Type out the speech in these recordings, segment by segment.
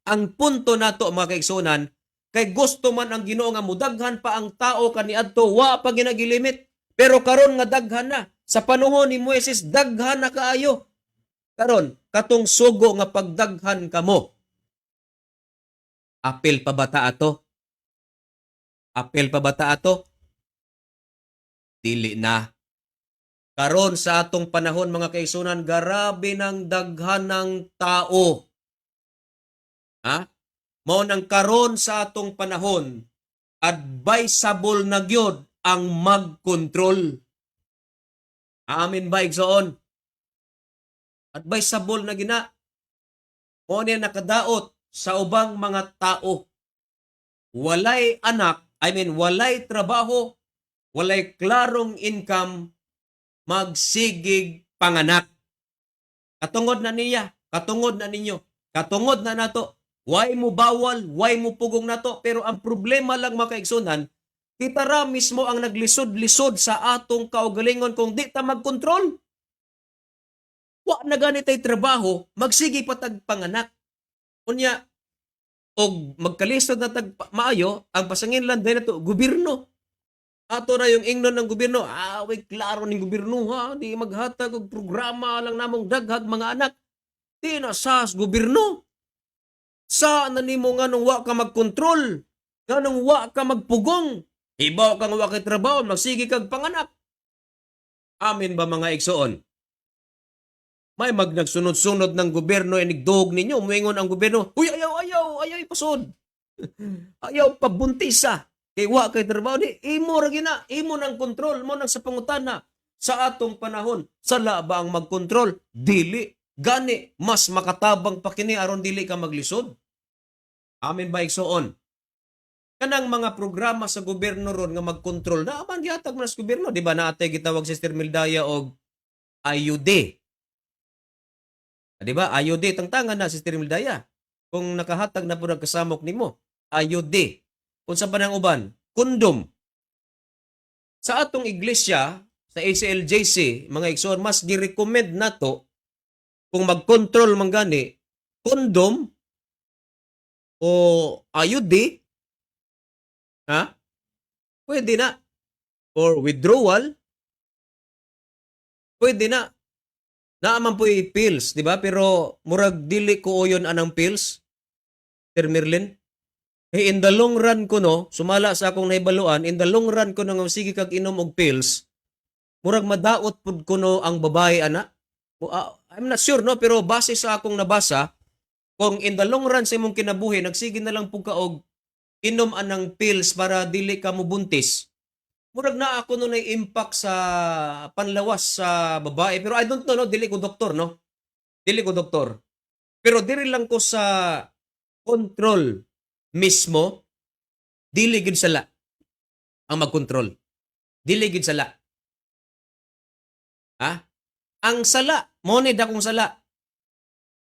Ang punto nato mga kaigsunan, kay gusto man ang Ginoo nga mudaghan pa ang tao kaniadto, wa pa ginagilimit. Pero karon nga daghan na. Sa panahon ni Moises, daghan na kaayo. Karon, katong sugo nga pagdaghan kamo. Apil pa ba ta ato? Apil pa ba ta ato? Dili na. Karon sa atong panahon mga kaigsunan, garabi ng daghan ng tao. Ha? Mao nang karon sa atong panahon, advisable na gyud ang mag-control. Amin ba igsoon? Advisable na gina. Mao niya nakadaot sa ubang mga tao. Walay anak, walay trabaho, walay klarong income, magsigig panganak. Katungod na niya, katungod na ninyo, katungod na nato. Why mo bawal, why mo pugong nato, pero ang problema lang mga kaigsunan, kita ra mismo ang naglisod-lisod sa atong kaugalingon kung di ta magkontrol. Wa na ganitay trabaho, magsige pa tag panganak. Unya, og magkalisod na tag maayo, ang pasanginlan dahil nato, gobyerno. Ato na yung ingnon ng gobyerno, way klaro ng gobyerno ha, di maghatag og programa lang namong daghag mga anak. Di na sa gobyerno. Sa na nimo nga nung wa ka magkontrol, nga nung wa ka magpugong, ibaw ka nga wa kay trabaho, magsige kag panganak. Amin ba mga igsoon? May nagsunod-sunod ng gobyerno inigdog ninyo, muingon ang gobyerno, uy, ayaw ipasod. Ayaw pabuntisa. Kay wa kay trabaho di, imo ra gina, imo nang kontrol mo nang sa pangutana. Sa atong panahon, sala ba ang magkontrol? Dili. Gani, mas makatabang pa kini aron dili ka maglisod. Amin ba igsoon? Kanang mga programa sa gobyerno ron nga magkontrol, naaman gihatag man sa gobyerno, di ba naatay gitawag si Sister Mildaya og IUD. Di ba? IUD tangtangan na si Sister Mildaya. Kung nakahatag na po nagkasamok nimo, IUD. Kung sa panang uban, kondom. Sa atong iglesia, sa ACLJC, mga igsoon, mas gi-recommend nato kung mag-control man gani, kondom o IUD, ha? Pwede na. Or withdrawal, pwede na. Naaman po pills, di ba? Pero murag dili ko oyon anang pills, Sir Merlin. In the long run ko no, sumala sa akong nahibaluan, in the long run ko no nga sige kag inom og pills, murag madaot pud ko no ang babae ana. I'm not sure no, pero base sa akong nabasa, kung in the long run sa imong kinabuhi, nagsige na lang pug ka og inom anang pills para dili ka mubuntis. Murag na ako no impact sa panlawas sa babae, pero I don't know no, dili ko doktor no. Dili ko doktor. Pero diri lang ko sa control mismo, dili gid sala ang magkontrol. Dili gid sala. Ha? Ang sala, mo ni dakong sala.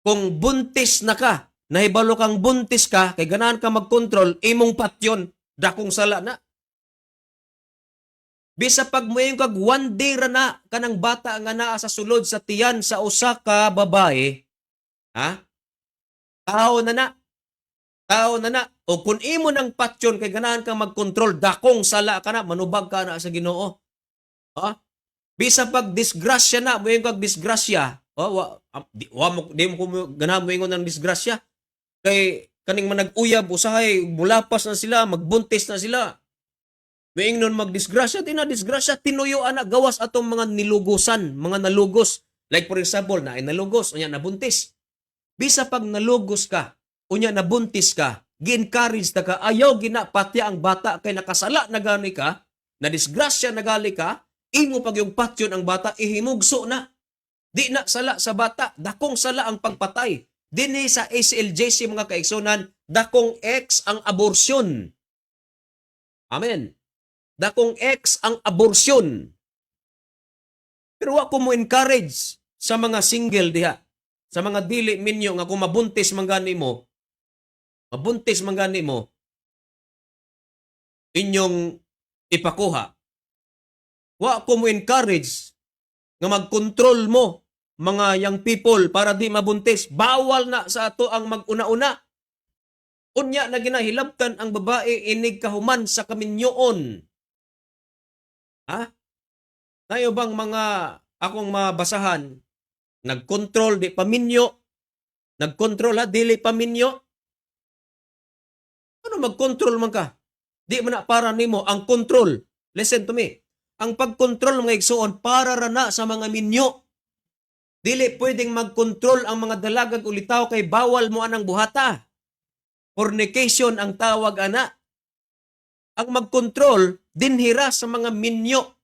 Kung buntis na ka, nahibalo kang buntis ka, kay ganahan ka magkontrol, imong patyon, dakong sala na. Bisa pag mo yung kag one day ra na kanang bata nga naa sa sulod sa tiyan sa usa ka babae, ha? Tao na na. Tao na na. O kung imo ng patyon kay ganahan kang magkontrol, dakong sala ka na, manubag ka na sa Ginoo. Ha? Bisa pag disgrasya na, mo yung kag disgrasya. Di mo ganahan mo ingon ng disgrasya. Kay kaning manag-uyab usahay, mulapas na sila, magbuntis na sila. Maing nun magdisgrasya, disgrasya, tinuyo anak gawas atong mga nilugusan, mga nalugos. Like for example, na ay nalugos, unya nabuntis. Bisa pag nalugos ka, unya nabuntis ka, gi-encourage ta ka, ayaw ginapatya ang bata kay nakasala na gani ka, na disgrasya na gali ka, imo pag yung patyon ang bata, ihimugso na. Di na sala sa bata, dakong sala ang pagpatay. Dinhi sa ACLJC mga kaigsonan, dakong X ang abortion. Amen. Dakong X ang abortion. Pero ako mo encourage sa mga single diha, sa mga dili minyo nga kung mabuntis man gani mo, inyong ipakuha. Wa ko mo encourage nga mag-control mo mga young people para di mabuntis. Bawal na sa ato ang mag-una-una. Unya na ginahilabtan ang babae inig kahuman sa kaminyoon. Ha? Nayo bang mga akong mabasahan, nagkontrol di paminyo, nagkontrol ha, dili paminyo? Ano magkontrol man ka? Di man na para nimo ang control. Listen to me. Ang pagkontrol mga igsoon para rana sa mga minyo. Dili pwedeng magkontrol ang mga dalagag ulitaw kay bawal mo anang buhata. Fornication ang tawag ana. Ang magkontrol dinhira sa mga minyo.